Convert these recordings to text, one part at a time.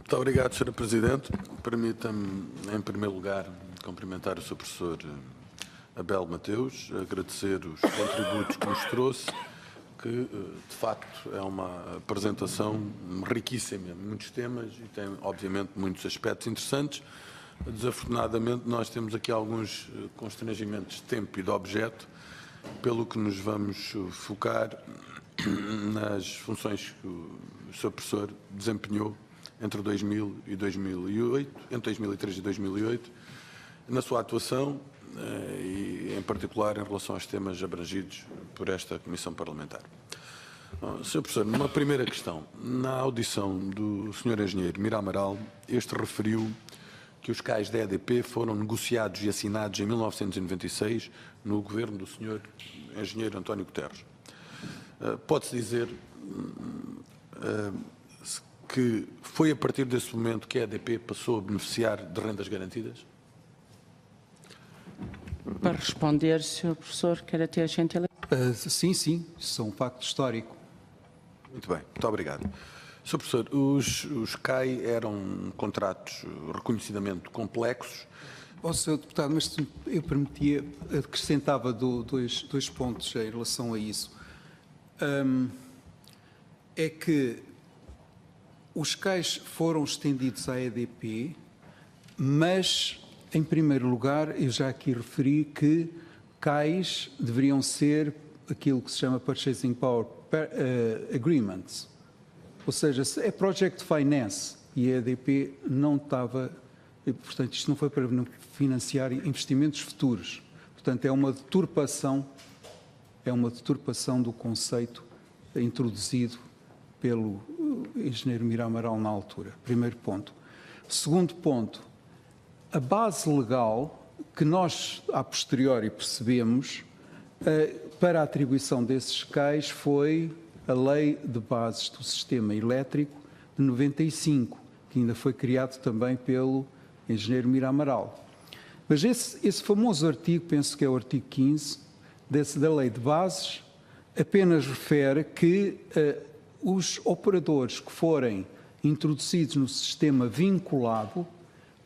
Muito obrigado, Sr. Presidente. Permita-me, em primeiro lugar, cumprimentar o Sr. Professor Abel Mateus, agradecer os contributos que nos trouxe, que, de facto, é uma apresentação riquíssima, muitos temas e tem, obviamente, muitos aspectos interessantes. Desafortunadamente, nós temos aqui alguns constrangimentos de tempo e de objeto, pelo que nos vamos focar nas funções que o Sr. Professor desempenhou entre 2000 e 2008, entre 2003 e 2008, na sua atuação e, em particular, em relação aos temas abrangidos por esta Comissão Parlamentar. Sr. Professor, numa primeira questão, na audição do Sr. Engenheiro Mira Amaral, este referiu que os CAIs da EDP foram negociados e assinados em 1996 no governo do Sr. Engenheiro António Guterres. Pode-se dizer que foi a partir desse momento que a EDP passou a beneficiar de rendas garantidas? Para responder, Sr. Professor, quer ter a gentileza? Sim, isso é um facto histórico. Muito bem, muito obrigado. Sr. Professor, os CAI eram contratos reconhecidamente complexos. Sr. Deputado, mas eu permitia, acrescentava dois pontos em relação a isso. É que os CAIs foram estendidos à EDP, mas, em primeiro lugar, eu já aqui referi que CAIs deveriam ser aquilo que se chama Purchasing Power Agreements, ou seja, é Project Finance, e a EDP não estava, portanto, isto não foi para financiar investimentos futuros, portanto, é uma deturpação do conceito introduzido pelo engenheiro Mira Amaral na altura. Primeiro ponto. Segundo ponto, a base legal que nós, a posteriori, percebemos para a atribuição desses CAIs foi a Lei de Bases do Sistema Elétrico de 95, que ainda foi criado também pelo engenheiro Mira Amaral. Mas esse famoso artigo, penso que é o artigo 15, da Lei de Bases, apenas refere que os operadores que forem introduzidos no sistema vinculado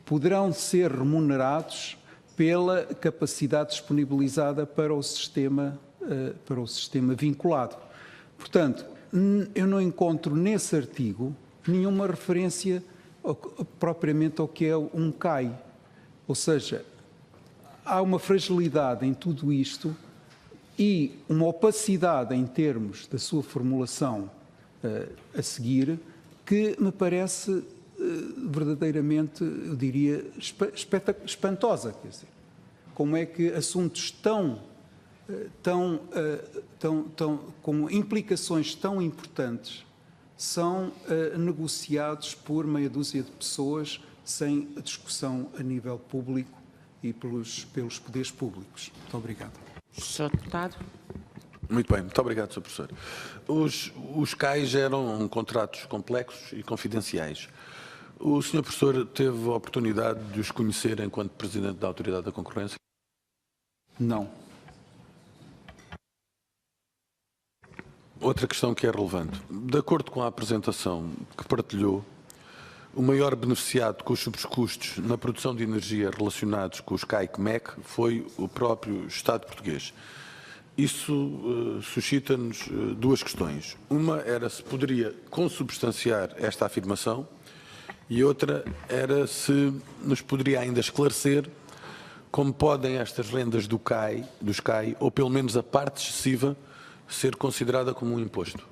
poderão ser remunerados pela capacidade disponibilizada para o sistema vinculado. Portanto, eu não encontro nesse artigo nenhuma referência propriamente ao que é um CAI. Ou seja, há uma fragilidade em tudo isto e uma opacidade em termos da sua formulação a seguir, que me parece verdadeiramente, eu diria, espantosa. Quer dizer, como é que assuntos com implicações tão importantes são negociados por meia dúzia de pessoas sem discussão a nível público e pelos poderes públicos. Muito obrigado. Sr. Deputado. Muito bem, muito obrigado, Sr. Professor. Os CAIs eram contratos complexos e confidenciais. O Sr. Professor teve a oportunidade de os conhecer enquanto Presidente da Autoridade da Concorrência? Não. Outra questão que é relevante. De acordo com a apresentação que partilhou, o maior beneficiado com os sobrecustos na produção de energia relacionados com os CAI-CMEC foi o próprio Estado português. Isso suscita-nos duas questões. Uma era se poderia consubstanciar esta afirmação e outra era se nos poderia ainda esclarecer como podem estas rendas dos CAI, ou pelo menos a parte excessiva, ser considerada como um imposto.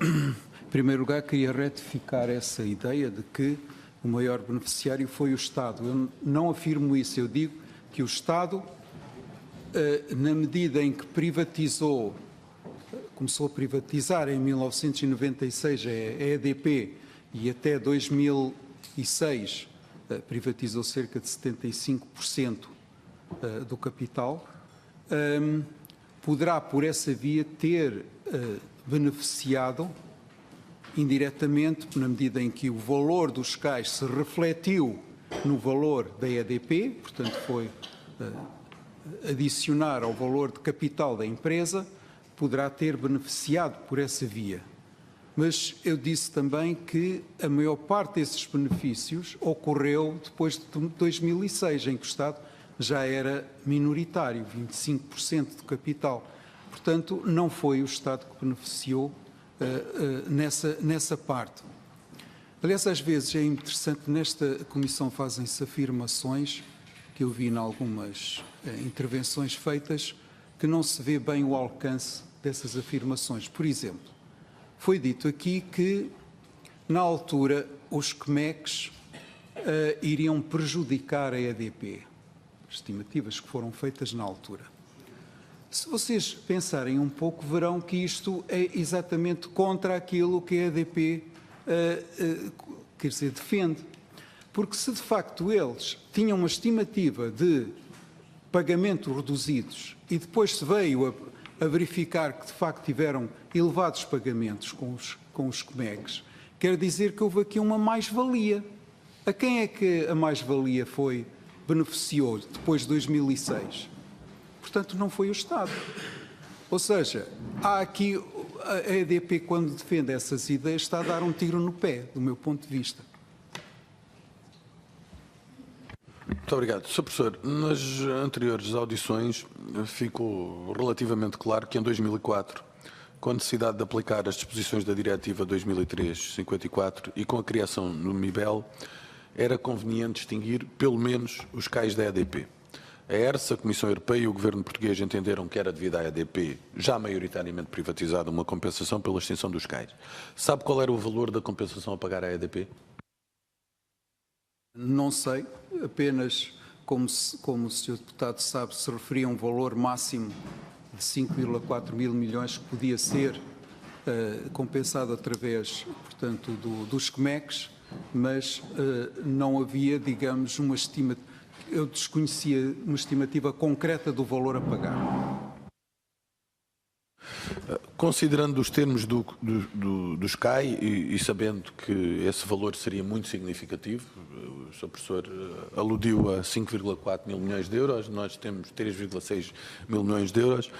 Em primeiro lugar, queria retificar essa ideia de que o maior beneficiário foi o Estado. Eu não afirmo isso, eu digo que o Estado, na medida em que começou a privatizar em 1996 a EDP e até 2006 privatizou cerca de 75% do capital, poderá por essa via ter beneficiado indiretamente, na medida em que o valor dos CAIs se refletiu no valor da EDP, portanto foi adicionar ao valor de capital da empresa, poderá ter beneficiado por essa via. Mas eu disse também que a maior parte desses benefícios ocorreu depois de 2006, em que o Estado já era minoritário, 25% do capital. Portanto, não foi o Estado que beneficiou nessa parte. Aliás, às vezes é interessante, nesta comissão fazem-se afirmações, que eu vi em algumas intervenções feitas, que não se vê bem o alcance dessas afirmações. Por exemplo, foi dito aqui que, na altura, os CMECs iriam prejudicar a EDP. Estimativas que foram feitas na altura. Se vocês pensarem um pouco, verão que isto é exatamente contra aquilo que a EDP quer dizer, defende. Porque se de facto eles tinham uma estimativa de pagamentos reduzidos e depois se veio a verificar que de facto tiveram elevados pagamentos com os CMECs, quer dizer que houve aqui uma mais-valia. A quem é que a mais-valia beneficiou depois de 2006? Portanto, não foi o Estado. Ou seja, há aqui, a EDP, quando defende essas ideias, está a dar um tiro no pé, do meu ponto de vista. Muito obrigado. Sr. Professor, nas anteriores audições ficou relativamente claro que em 2004, com a necessidade de aplicar as disposições da Diretiva 2003/54 e com a criação do MIBEL, era conveniente distinguir pelo menos os CAIs da EDP. A ERSA, a Comissão Europeia e o Governo português entenderam que era devido à EDP, já maioritariamente privatizada, uma compensação pela extinção dos CAIs. Sabe qual era o valor da compensação a pagar à EDP? Não sei, apenas, como o Sr. Deputado sabe, se referia a um valor máximo de 5,4 mil milhões que podia ser compensado através, portanto, dos CMECs, mas não havia, digamos, uma estimativa. Eu desconhecia uma estimativa concreta do valor a pagar. Considerando os termos dos CAI e sabendo que esse valor seria muito significativo, o Sr. Professor aludiu a 5,4 mil milhões de euros, nós temos 3,6 mil milhões de euros,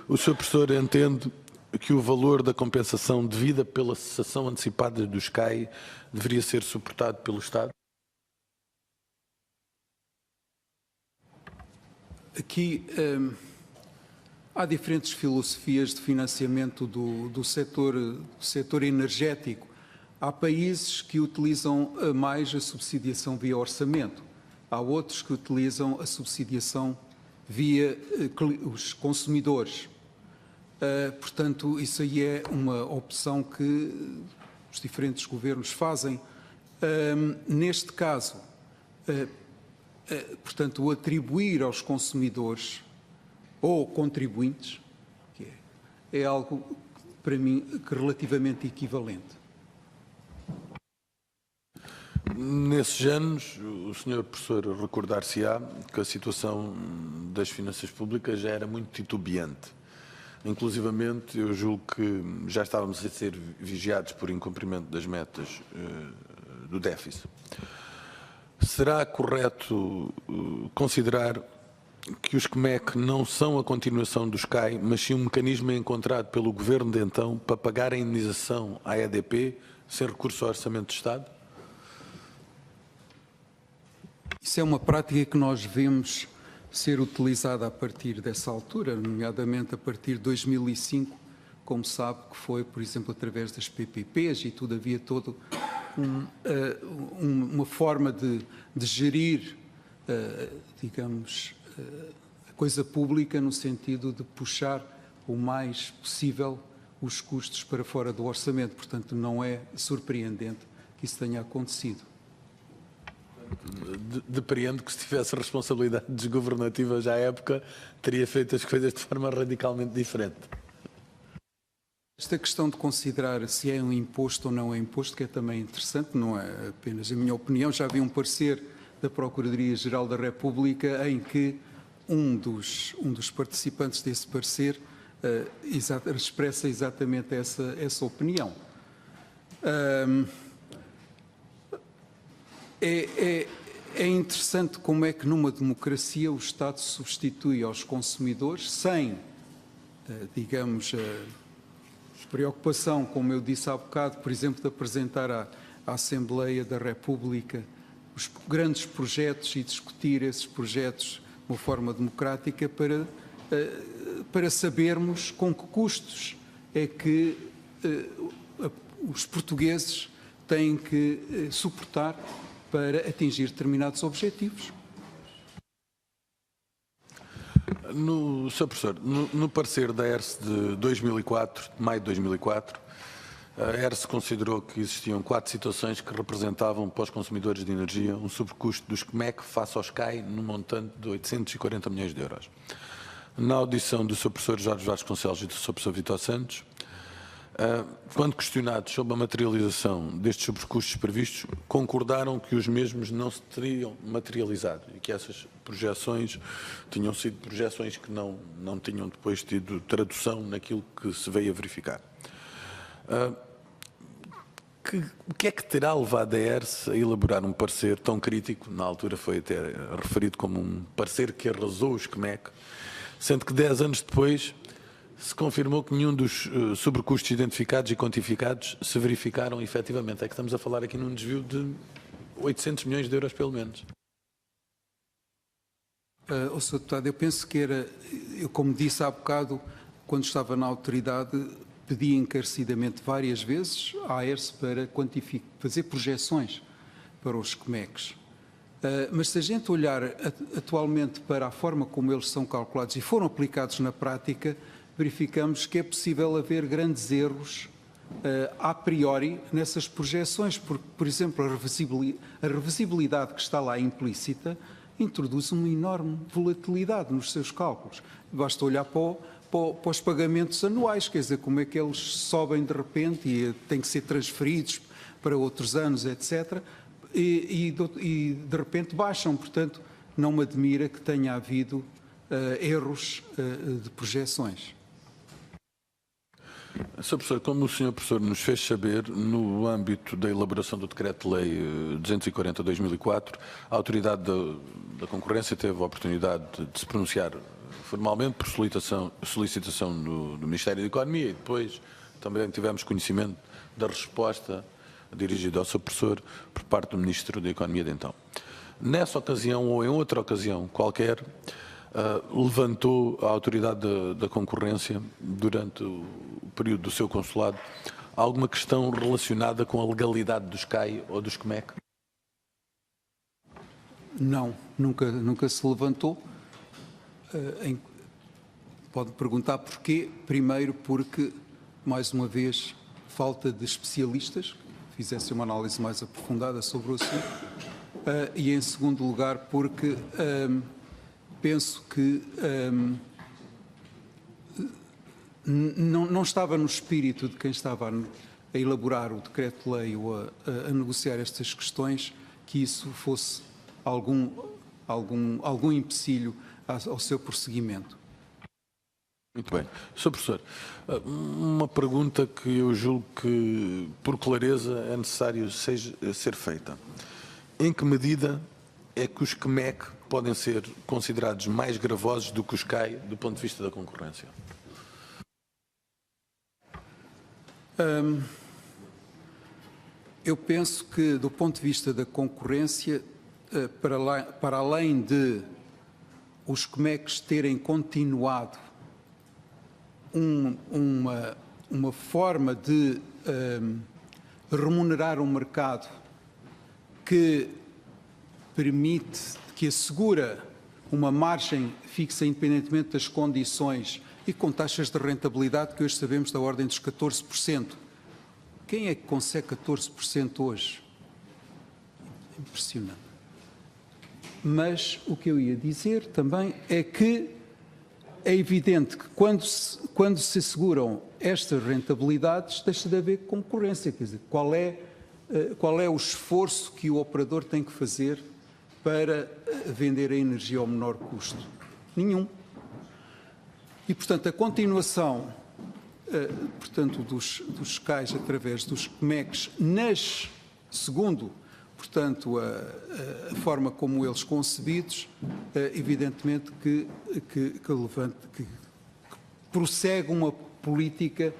o Sr. Professor entende que o valor da compensação devida pela cessação antecipada dos CAI deveria ser suportado pelo Estado? Aqui há diferentes filosofias de financiamento do setor energético. Há países que utilizam mais a subsidiação via orçamento. Há outros que utilizam a subsidiação via os consumidores. Portanto, isso aí é uma opção que os diferentes governos fazem. Neste caso, portanto, o atribuir aos consumidores ou contribuintes, que é algo, para mim, relativamente equivalente. Nesses anos, o Sr. Professor recordar-se-á que a situação das finanças públicas já era muito titubeante. Inclusivamente, eu julgo que já estávamos a ser vigiados por incumprimento das metas do déficit. Será correto considerar que os CMEC não são a continuação dos CAI, mas sim um mecanismo encontrado pelo Governo de então para pagar a indenização à EDP sem recurso ao Orçamento de Estado? Isso é uma prática que nós vemos ser utilizada a partir dessa altura, nomeadamente a partir de 2005, como sabe que foi, por exemplo, através das PPPs e tudo, havia todo uma forma de gerir, digamos, a coisa pública no sentido de puxar o mais possível os custos para fora do orçamento. Portanto, não é surpreendente que isso tenha acontecido. Depreendo que se tivesse responsabilidades governativas à época, teria feito as coisas de forma radicalmente diferente. Esta questão de considerar se é um imposto ou não é imposto, que é também interessante, não é apenas a minha opinião. Já havia um parecer da Procuradoria-Geral da República em que um dos participantes desse parecer expressa exatamente essa opinião. É interessante como é que numa democracia o Estado se substitui aos consumidores sem, digamos, preocupação, como eu disse há bocado, por exemplo, de apresentar à Assembleia da República os grandes projetos e discutir esses projetos de uma forma democrática para sabermos com que custos é que os portugueses têm que suportar para atingir determinados objetivos. Sr. Professor, no parecer da ERSE de 2004, de maio de 2004, a ERSE considerou que existiam 4 situações que representavam para os consumidores de energia um sobrecusto dos CMEC face aos CAI no montante de 840 milhões de euros. Na audição do Sr. Professor Jorge Vasconcelos e do Sr. Professor Vítor Santos, quando questionados sobre a materialização destes sobrecustos previstos, concordaram que os mesmos não se teriam materializado e que essas projeções tinham sido projeções que não tinham depois tido tradução naquilo que se veio a verificar. O que é que terá levado a ERSE a elaborar um parecer tão crítico, na altura foi até referido como um parecer que arrasou os CMEC, sendo que 10 anos depois se confirmou que nenhum dos sobrecustos identificados e quantificados se verificaram efetivamente? É que estamos a falar aqui num desvio de 800 milhões de euros, pelo menos. Sr. Deputado, eu penso que eu como disse há bocado, quando estava na autoridade, pedi encarecidamente várias vezes à ERSE para fazer projeções para os CMECs. Mas se a gente olhar atualmente para a forma como eles são calculados e foram aplicados na prática, verificamos que é possível haver grandes erros a priori nessas projeções, porque, por exemplo, a revisibilidade que está lá implícita introduz uma enorme volatilidade nos seus cálculos. Basta olhar para os pagamentos anuais, quer dizer, como é que eles sobem de repente e têm que ser transferidos para outros anos, etc., e de repente baixam. Portanto, não me admira que tenha havido erros de projeções. Sr. Professor, como o Sr. Professor nos fez saber, no âmbito da elaboração do Decreto-Lei 240/2004, a Autoridade da Concorrência teve a oportunidade de se pronunciar formalmente por solicitação do Ministério da Economia e depois também tivemos conhecimento da resposta dirigida ao Sr. Professor por parte do Ministro da Economia de então. Nessa ocasião ou em outra ocasião qualquer, levantou a Autoridade da Concorrência, durante o período do seu consulado, alguma questão relacionada com a legalidade dos CAI ou dos CMEC? Não, nunca se levantou. Pode perguntar porquê. Primeiro porque, mais uma vez, falta de especialistas que fizessem uma análise mais aprofundada sobre o assunto. E em segundo lugar porque penso que não estava no espírito de quem estava a elaborar o decreto-lei ou a negociar estas questões que isso fosse algum empecilho ao seu prosseguimento. Muito bem. Sr. Professor, uma pergunta que eu julgo que, por clareza, é necessário ser feita. Em que medida é que os CMEC podem ser considerados mais gravosos do que os CAI do ponto de vista da concorrência? Eu penso que, do ponto de vista da concorrência, para além de os CMECs terem continuado uma forma de remunerar um mercado que permite, que assegura uma margem fixa independentemente das condições e com taxas de rentabilidade que hoje sabemos da ordem dos 14%. Quem é que consegue 14% hoje? Impressionante. Mas o que eu ia dizer também é que é evidente que quando se asseguram estas rentabilidades, deixa de haver concorrência. Quer dizer, qual é o esforço que o operador tem que fazer para vender a energia ao menor custo? Nenhum. E, portanto, a continuação dos CAIs através dos CMECs, segundo, portanto, a forma como eles concebidos, evidentemente que prossegue uma política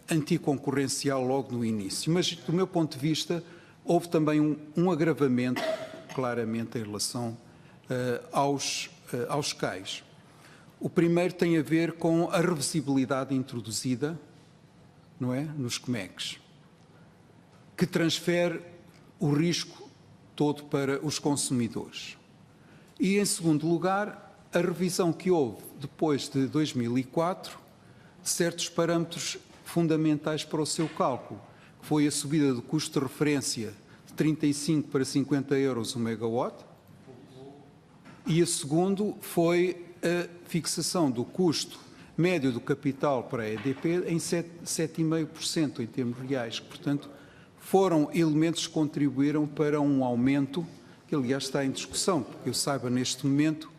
anticoncorrencial logo no início. Mas, do meu ponto de vista, houve também um agravamento, claramente, em relação aos CAIs. O primeiro tem a ver com a revisibilidade introduzida, não é, nos COMECs, que transfere o risco todo para os consumidores. E, em segundo lugar, a revisão que houve depois de 2004 de certos parâmetros fundamentais para o seu cálculo, que foi a subida do custo de referência de 35 para 50 euros o megawatt, e a segundo foi a fixação do custo médio do capital para a EDP em 7,5% em termos reais. Portanto, foram elementos que contribuíram para um aumento, que aliás está em discussão, porque eu saiba neste momento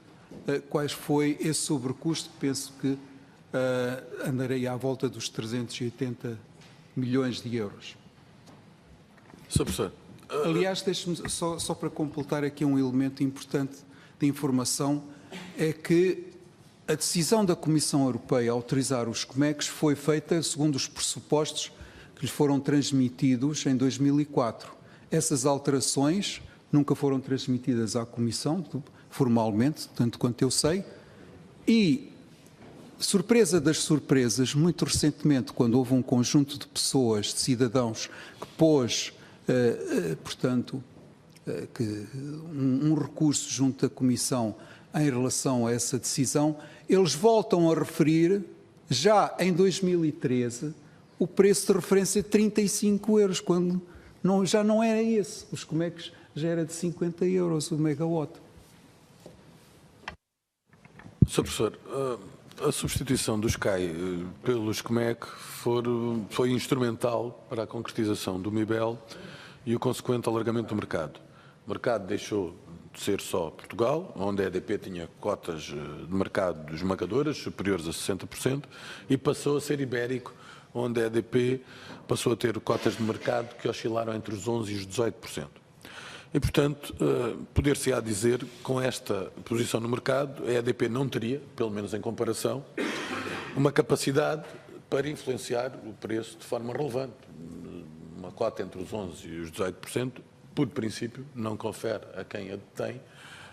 quais foi esse sobrecusto, penso que andarei à volta dos 380 milhões de euros. Sr. Professor. Aliás, deixe-me só para completar aqui um elemento importante de informação, é que a decisão da Comissão Europeia a autorizar os COMECs foi feita segundo os pressupostos que lhes foram transmitidos em 2004. Essas alterações nunca foram transmitidas à Comissão, formalmente, tanto quanto eu sei, e, surpresa das surpresas, muito recentemente, quando houve um conjunto de pessoas, de cidadãos, que pôs, portanto, um recurso junto da Comissão em relação a essa decisão, eles voltam a referir, já em 2013, o preço de referência de 35 euros, quando já não era esse. Os COMECs já era de 50 euros o megawatt. Sr. Professor, a substituição dos CAI pelos COMEC foi instrumental para a concretização do MIBEL e o consequente alargamento do mercado. O mercado deixou de ser só Portugal, onde a EDP tinha cotas de mercado esmagadoras, superiores a 60%, e passou a ser ibérico, onde a EDP passou a ter cotas de mercado que oscilaram entre os 11% e os 18%. E, portanto, poder-se-á dizer que com esta posição no mercado, a EDP não teria, pelo menos em comparação, uma capacidade para influenciar o preço de forma relevante. Uma cota entre os 11% e os 18%, por princípio, não confere a quem a detém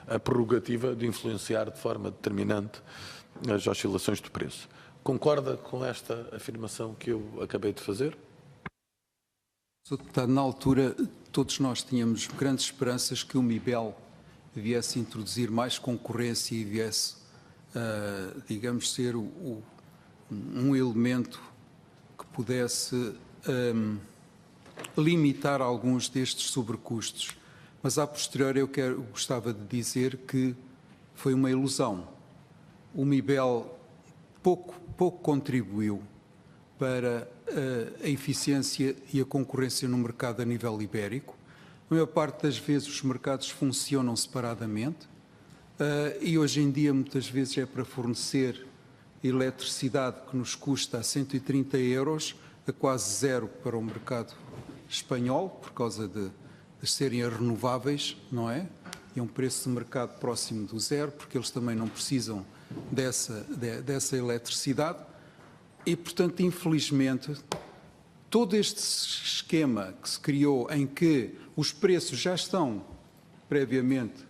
a prerrogativa de influenciar de forma determinante as oscilações do preço. Concorda com esta afirmação que eu acabei de fazer? Sr. Deputado, na altura, todos nós tínhamos grandes esperanças que o MIBEL viesse introduzir mais concorrência e viesse, digamos, ser um elemento que pudesse limitar alguns destes sobrecustos. Mas, a posteriori, eu gostava de dizer que foi uma ilusão. O MIBEL pouco contribuiu para a eficiência e a concorrência no mercado a nível ibérico. A maior parte das vezes os mercados funcionam separadamente e hoje em dia muitas vezes é para fornecer eletricidade que nos custa 130 euros, a quase zero para o mercado espanhol, por causa de serem renováveis, não é? E é um preço de mercado próximo do zero, porque eles também não precisam dessa eletricidade. E, portanto, infelizmente, todo este esquema que se criou em que os preços já estão previamente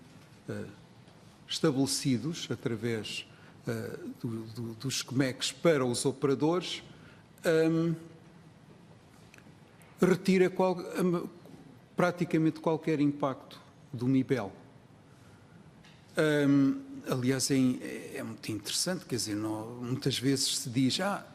estabelecidos através dos COMECs para os operadores, retira praticamente qualquer impacto do MIBEL. Aliás, é muito interessante, quer dizer, muitas vezes se diz a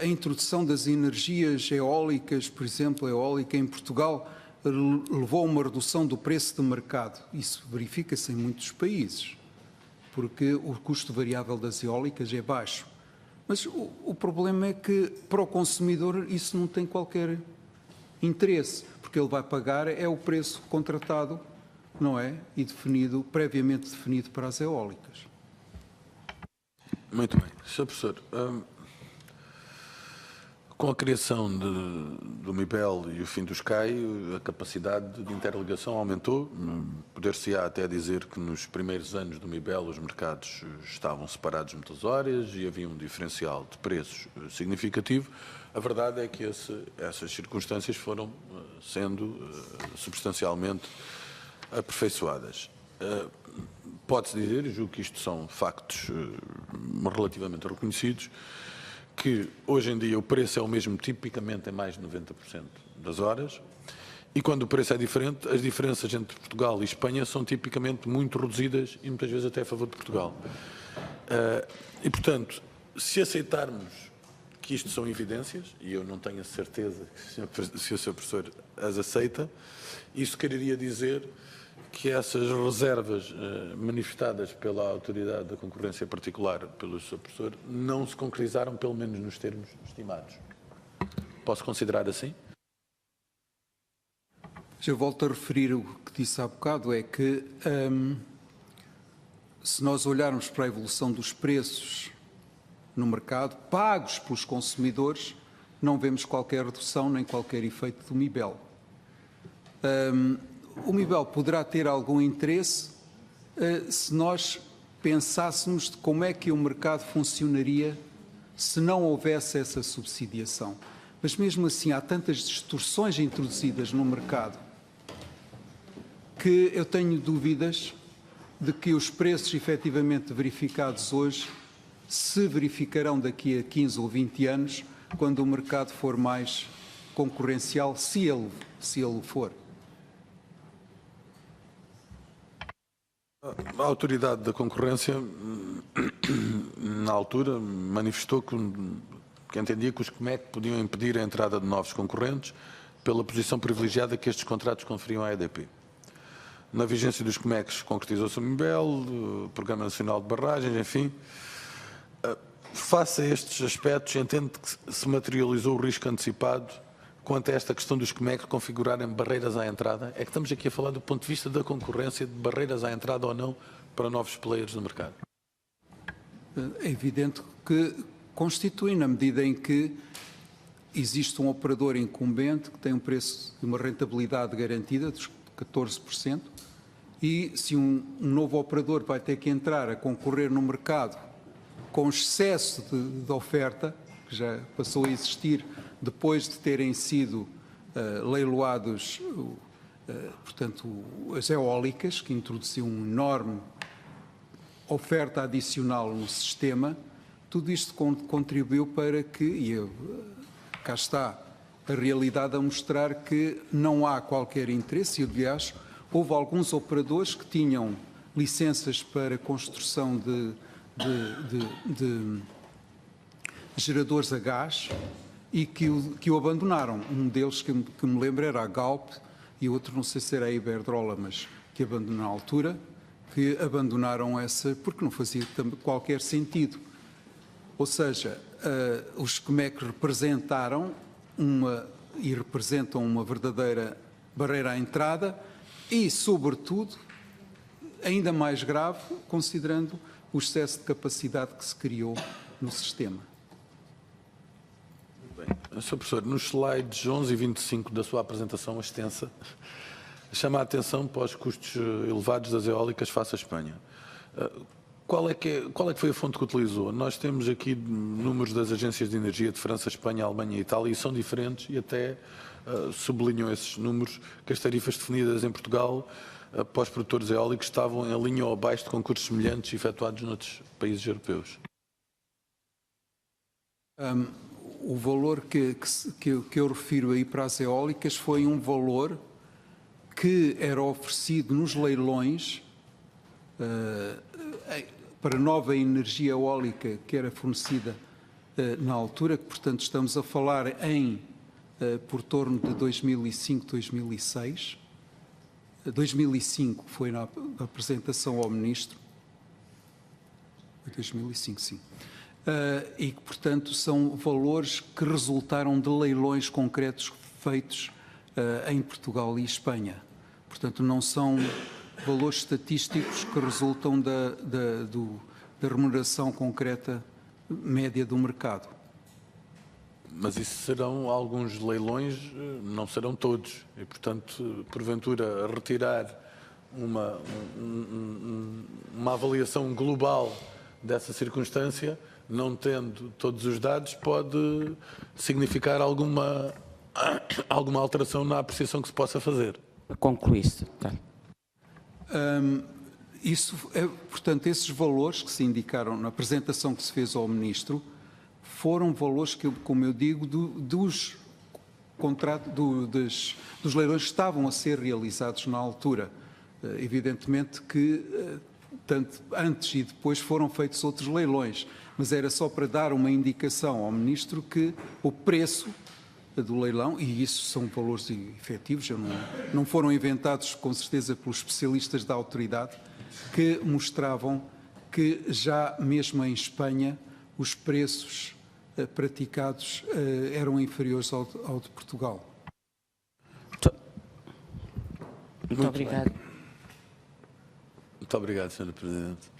introdução das energias eólicas, por exemplo, a eólica em Portugal, levou a uma redução do preço de mercado. Isso verifica-se em muitos países, porque o custo variável das eólicas é baixo. Mas o problema é que, para o consumidor, isso não tem qualquer interesse, porque ele vai pagar o preço contratado, não é? E previamente definido para as eólicas. Muito bem. Sr. Professor, Com a criação do MIBEL e o fim do SKY, a capacidade de interligação aumentou. Poder-se-á até dizer que nos primeiros anos do MIBEL os mercados estavam separados muitas horas e havia um diferencial de preços significativo. A verdade é que essas circunstâncias foram sendo substancialmente aperfeiçoadas. Pode-se dizer, e julgo que isto são factos relativamente reconhecidos, que hoje em dia o preço é o mesmo tipicamente em mais de 90% das horas, e quando o preço é diferente, as diferenças entre Portugal e Espanha são tipicamente muito reduzidas e muitas vezes até a favor de Portugal. E, portanto, se aceitarmos que isto são evidências, e eu não tenho a certeza se o Sr. Professor as aceita, isso quereria dizer que essas reservas manifestadas pela Autoridade da Concorrência Particular, pelo Sr. Professor, não se concretizaram, pelo menos nos termos estimados. Posso considerar assim? Eu volto a referir o que disse há bocado, é que se nós olharmos para a evolução dos preços no mercado, pagos pelos consumidores, não vemos qualquer redução nem qualquer efeito do MIBEL. O MIBEL poderá ter algum interesse se nós pensássemos de como é que o mercado funcionaria se não houvesse essa subsidiação. Mas mesmo assim há tantas distorções introduzidas no mercado que eu tenho dúvidas de que os preços efetivamente verificados hoje se verificarão daqui a 15 ou 20 anos, quando o mercado for mais concorrencial, se ele for. A Autoridade da Concorrência, na altura, manifestou que entendia que os CMEC podiam impedir a entrada de novos concorrentes pela posição privilegiada que estes contratos conferiam à EDP. Na vigência dos CMECs concretizou-se o MIBEL, o Programa Nacional de Barragens, enfim. Face a estes aspectos, entende que se materializou o risco antecipado quanto a esta questão dos CMEC configurarem barreiras à entrada? É que estamos aqui a falar do ponto de vista da concorrência, de barreiras à entrada ou não para novos players no mercado. É evidente que constitui, na medida em que existe um operador incumbente que tem um preço de uma rentabilidade garantida dos 14%, e se um novo operador vai ter que entrar a concorrer no mercado com excesso de oferta, que já passou a existir depois de terem sido leiloados, portanto, as eólicas, que introduziu uma enorme oferta adicional no sistema, tudo isto contribuiu para que, e cá está a realidade a mostrar que não há qualquer interesse, e aliás, houve alguns operadores que tinham licenças para construção de geradores a gás e que o abandonaram. Um deles que me lembro era a Galp e outro não sei se era a Iberdrola, mas que abandonou na altura, que abandonaram essa porque não fazia qualquer sentido. Ou seja, os CMEC representaram e representam uma verdadeira barreira à entrada e, sobretudo, ainda mais grave, considerando o excesso de capacidade que se criou no sistema. Bem, Sr. Professor, nos slides 11 e 25 da sua apresentação extensa, chama a atenção para os custos elevados das eólicas face à Espanha. Qual é que foi a fonte que utilizou? Nós temos aqui números das agências de energia de França, Espanha, Alemanha e Itália e são diferentes e até sublinham esses números que as tarifas definidas em Portugal para os produtores eólicos estavam em linha ou abaixo de concursos semelhantes efetuados noutros países europeus. O valor que eu refiro aí para as eólicas foi um valor que era oferecido nos leilões para nova energia eólica que era fornecida na altura, que portanto estamos a falar por torno de 2005, 2006. 2005 foi na apresentação ao Ministro. 2005, sim. E que, portanto, são valores que resultaram de leilões concretos feitos em Portugal e Espanha. Portanto, não são valores estatísticos que resultam da remuneração concreta média do mercado. Mas isso serão alguns leilões, não serão todos. E, portanto, porventura, retirar uma avaliação global dessa circunstância, não tendo todos os dados, pode significar alguma alteração na apreciação que se possa fazer. Concluíste. Tá. Portanto, esses valores que se indicaram na apresentação que se fez ao Ministro foram valores que, como eu digo, dos leilões que estavam a ser realizados na altura. Evidentemente que tanto antes e depois foram feitos outros leilões, mas era só para dar uma indicação ao Ministro que o preço do leilão, e isso são valores efetivos, não foram inventados com certeza pelos especialistas da autoridade, que mostravam que já mesmo em Espanha os preços praticados eram inferiores ao de Portugal. Muito obrigado. Muito obrigado, Sr. Presidente.